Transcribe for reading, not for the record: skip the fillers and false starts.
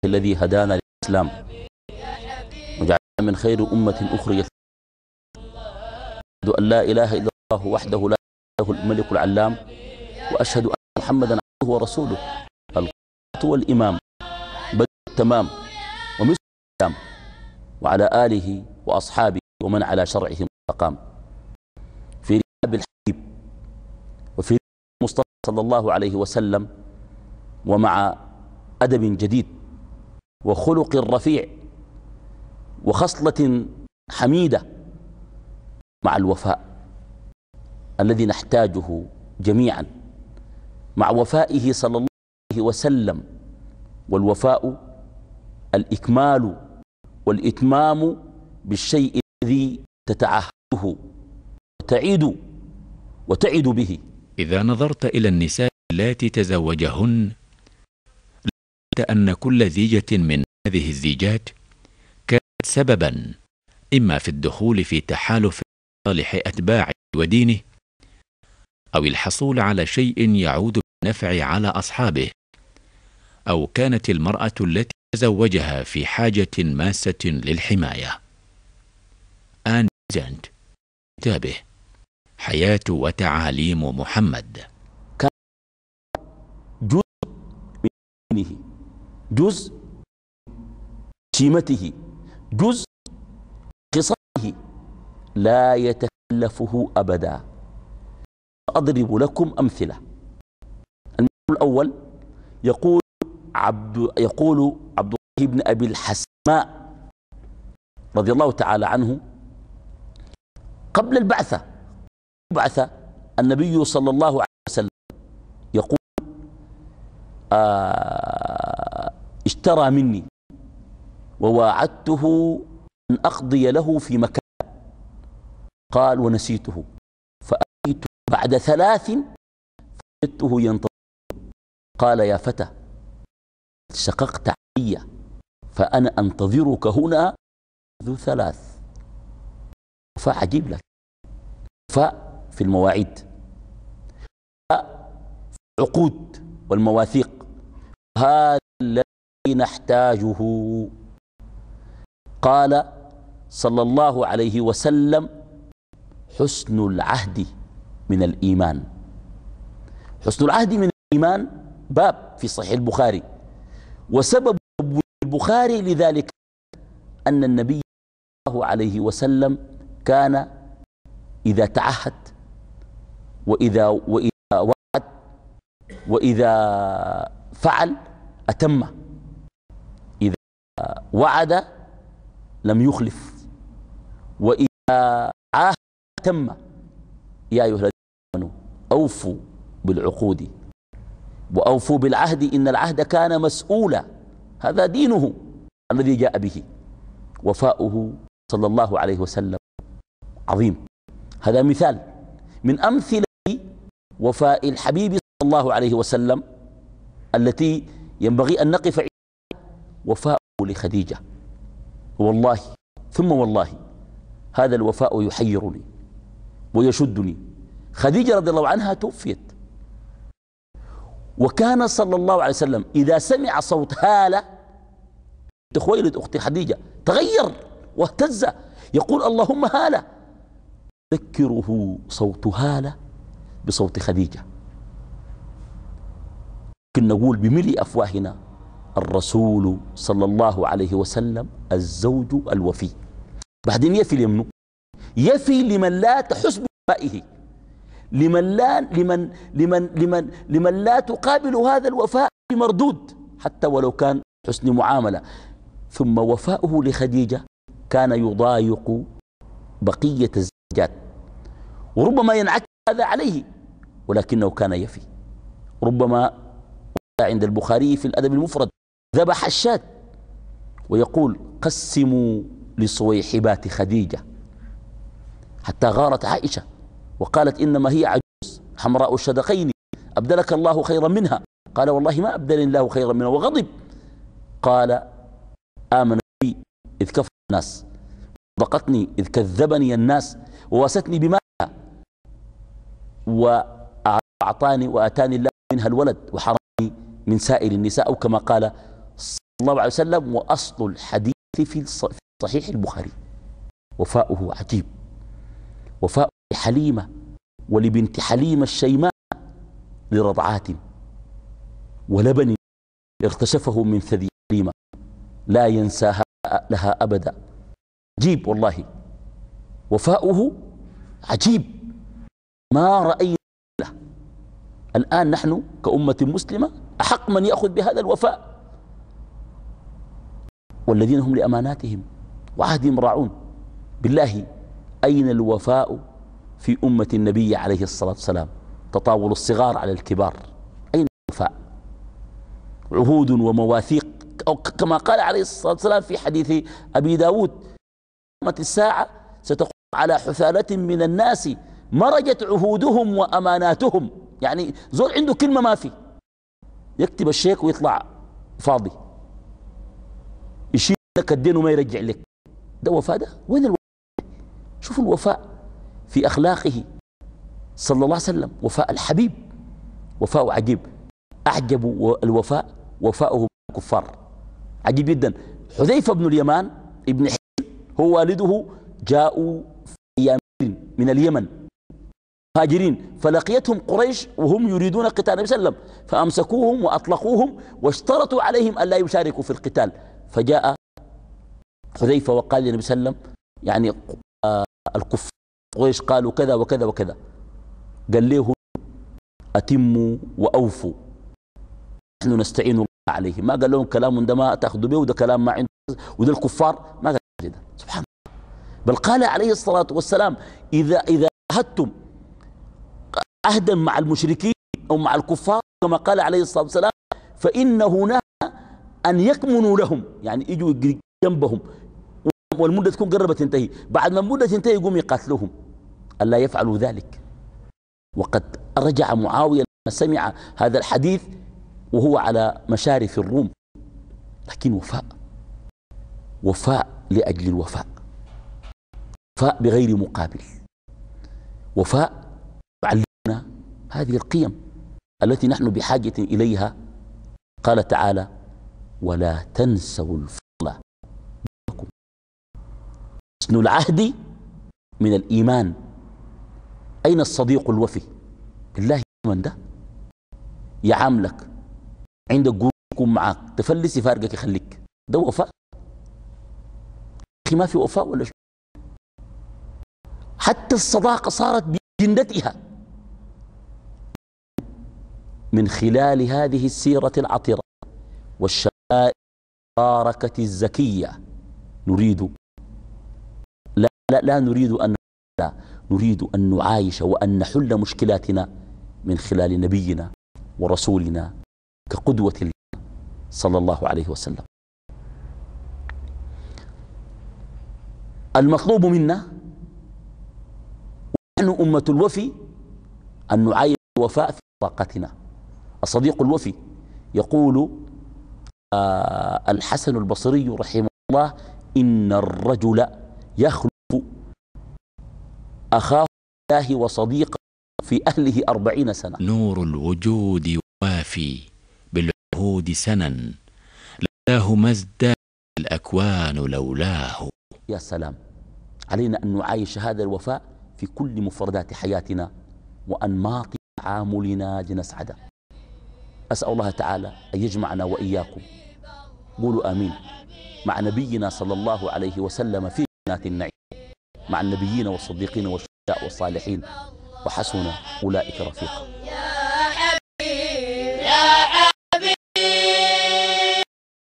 الذي هدانا للإسلام وجعلنا من خير أمة أخرجت. أشهد أن لا إله إلا الله وحده لا شريك له الملك العلام، وأشهد أن محمدا عبده ورسوله القدوة والإمام بدر التمام ومثل الإسلام، وعلى آله وأصحابه ومن على شرعه مستقام. في رحاب الحبيب وفي رحاب المصطفى صلى الله عليه وسلم، ومع أدب جديد وخلق رفيع وخصلة حميدة مع الوفاء الذي نحتاجه جميعا، مع وفائه صلى الله عليه وسلم. والوفاء الإكمال والإتمام بالشيء الذي تتعهده وتعد به. إذا نظرت إلى النساء اللاتي تزوجهن، لقيت أن كل زيجة من هذه الزيجات كانت سببا إما في الدخول في تحالف صالح أتباعه ودينه، أو الحصول على شيء يعود بالنفع على أصحابه، أو كانت المرأة التي تزوجها في حاجة ماسة للحماية. آن بيزنت، كتابه حياة وتعاليم محمد. كان جزء من دينه، جزء شيمته، جزء خصاله لا يتكلفه أبدا. أضرب لكم أمثلة. المثال الأول يقول عبد الله بن أبي الحسماء رضي الله تعالى عنه قبل البعثة النبي صلى الله عليه وسلم يقول اشترى مني وواعدته أن أقضي له في مكان، قال ونسيته، فأتيت بعد 3 فوجدته ينتظر، قال يا فتى شققت علي فأنا أنتظرك هنا ذو 3. فعجيب لك، ففي المواعيد، في العقود والمواثيق، هذا الذي نحتاجه. قال صلى الله عليه وسلم حسن العهد من الإيمان. حسن العهد من الإيمان باب في صحيح البخاري، وسبب البخاري لذلك أن النبي صلى الله عليه وسلم كان إذا تعهد وإذا وعد وإذا فعل أتم، إذا وعد لم يخلف، وإذا عاهد أتم. يا أيها الذين آمنوا أوفوا بالعقود وأوفوا بالعهد إن العهد كان مسؤولا. هذا دينه الذي جاء به. وفاؤه صلى الله عليه وسلم عظيم. هذا مثال من أمثلة وفاء الحبيب صلى الله عليه وسلم التي ينبغي أن نقف عندها. وفاؤه لخديجة، والله ثم والله هذا الوفاء يحيرني ويشدني. خديجة رضي الله عنها توفيت، وكان صلى الله عليه وسلم إذا سمع صوت هالة خويلد أخت خديجة تغير واهتز، يقول اللهم هالة، يذكره صوت هالة بصوت خديجة. لكن نقول بملء أفواهنا الرسول صلى الله عليه وسلم الزوج الوفي. بعدين يفي لمنه؟ يفي لمن لا تحس بوفائه، لمن لا تقابل هذا الوفاء بمردود حتى ولو كان حسن معاملة. ثم وفاؤه لخديجة كان يضايق بقية الزوجات، وربما ينعكس هذا عليه، ولكنه كان يفي. ربما عند البخاري في الأدب المفرد ذبح الشاة ويقول قسموا لصويحبات خديجة، حتى غارت عائشة وقالت إنما هي عجوز حمراء الشدقين أبدلك الله خيرا منها. قال والله ما أبدلني الله خيرا منها، وغضب. قال آمن بي إذ كفر الناس، صدقتني إذ كذبني الناس، ووستني بمالها، وأعطاني وآتاني الله منها الولد، وحرمني من سائر النساء، أو كما قال الله عليه وسلم، وأصل الحديث في صحيح البخاري. وفاؤه عجيب، وفاء حليمة ولبنت حليمة الشيماء لرضعات ولبن اغتشفه من ثدي حليمة لا ينساها لها أبدا. عجيب والله، وفاؤه عجيب ما رأينا له. الآن نحن كأمة مسلمة أحق من يأخذ بهذا الوفاء، والذين هم لأماناتهم وعهدهم راعون. بالله أين الوفاء في أمة النبي عليه الصلاة والسلام؟ تطاول الصغار على الكبار، أين الوفاء؟ عهود ومواثيق، أو كما قال عليه الصلاة والسلام في حديث أبي داود: قامت الساعة ستقوم على حثالة من الناس مرجت عهودهم وأماناتهم. يعني زول عنده كلمة ما في، يكتب الشيك ويطلع فاضي، يشيل لك الدين وما يرجع لك. ده وفاء؟ ده وين الوفاء؟ شوفوا الوفاء في أخلاقه صلى الله عليه وسلم، وفاء الحبيب، وفاء عجيب. أعجب الوفاء وفاؤه الكفار، عجيب جدا. حذيفة بن اليمان ابن حين هو والده جاءوا في أيام من اليمن مهاجرين، فلقيتهم قريش وهم يريدون قتال النبي صلى الله عليه وسلم، فأمسكوهم وأطلقوهم واشترطوا عليهم أن لا يشاركوا في القتال. فجاء حذيفة وقال للنبي صلى الله عليه وسلم: يعني الكفار قريش قالوا كذا وكذا وكذا. قال له: أتموا وأوفوا، نحن نستعين الله عليه. ما قال لهم كلام ده ما تأخذوا به، وده كلام ما عنده، وده الكفار ما قال كده. سبحان الله. بل قال عليه الصلاة والسلام: إذا عهدتم عهدا مع المشركين أو مع الكفار، كما قال عليه الصلاة والسلام، فإنه نهى أن يكمنوا لهم، يعني يجوا جنبهم والمدة تكون قربت تنتهي، بعد ما المدة تنتهي يقوم يقاتلوهم، ألا يفعلوا ذلك. وقد رجع معاوية لما سمع هذا الحديث وهو على مشارف الروم. لكن وفاء، وفاء لأجل الوفاء، وفاء بغير مقابل، وفاء يعلمنا هذه القيم التي نحن بحاجة إليها. قال تعالى: ولا تنسوا الفضل بينكم. حسن العهد من الإيمان. أين الصديق الوفي؟ بالله من ده يعاملك عندك قول يكون معك، تفلس يفارقك يخليك، ده وفاء؟ أخي ما في وفاء ولا شو؟ حتى الصداقة صارت بجندتها من خلال هذه السيرة العطرة والشمائل المباركة الزكية. نريد لا نريد أن نريد أن نعايش وأن نحل مشكلاتنا من خلال نبينا ورسولنا كقدوة الله صلى الله عليه وسلم. المطلوب منا ونحن أمة الوفي أن نعايش الوفاء في طاقتنا. الصديق الوفي يقول الحسن البصري رحمه الله: إن الرجل يخلف أخاه الله وصديقه في أهله 40 سنة. نور الوجود وافي بالعهود سنا، لولاه ما ازداد الأكوان لولاه. يا سلام، علينا أن نعايش هذا الوفاء في كل مفردات حياتنا وأنماط تعاملنا لنسعد. أسأل الله تعالى أن يجمعنا وإياكم، قولوا آمين، مع نبينا صلى الله عليه وسلم في جنات النعيم مع النبيين والصديقين والشهداء والصالحين، وحسن أولئك رفيقا.